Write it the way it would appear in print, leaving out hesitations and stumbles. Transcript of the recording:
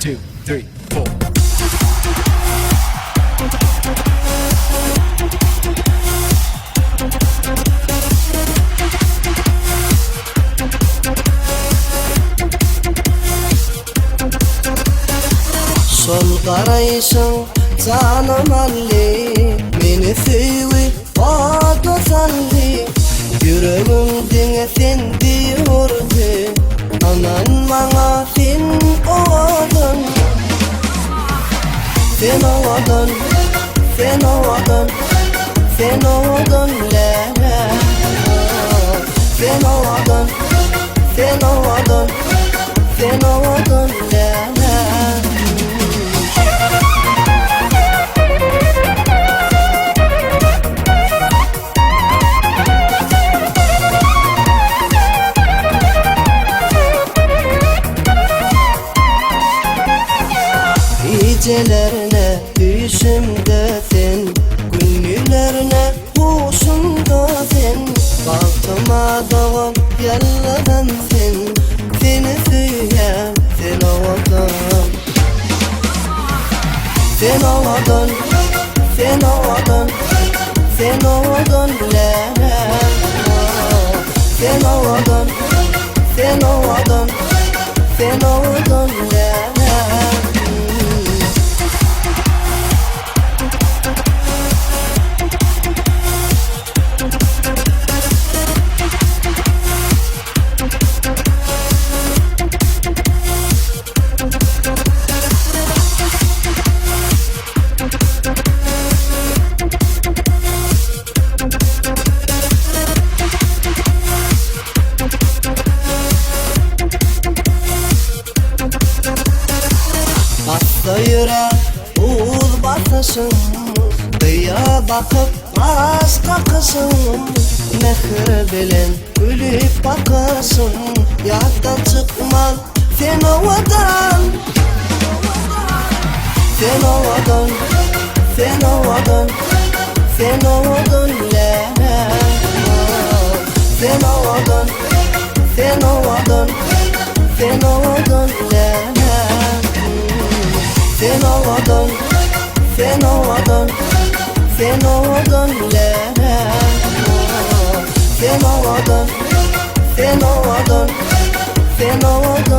2, 3, 4. Sol qarayışın canım alli, meni süyü oda salli. Yüreğimden sendi urdu, anan bana sen oğadın. Sen oğadın, sen oğadın, sen oğadın la. Sen oğadın, sen oğadın, sen oğadın la. Gecelerine düşümdesin, günlerine huşumdasin. Baltıma doğup yalladan sen, seni süyen sen oğadın. Sen oğadın, sen oğadın, sen oğadın la. Sen oğadın, sen oğadın, sen oğadın la. Sayıra uğul basışın, kıya bakıp aşka kışın. Mehir bilen gülüp bakışın, yattan çıkmaz sen ovadan. Sen ovadan, sen ovadan, sen ovadan la. Sen ovadan, sen ovadan, sen ovadan la. Sen oğadın, sen oğadın, sen oğadın la. Sen oğadın, sen oğadın, sen oğadın.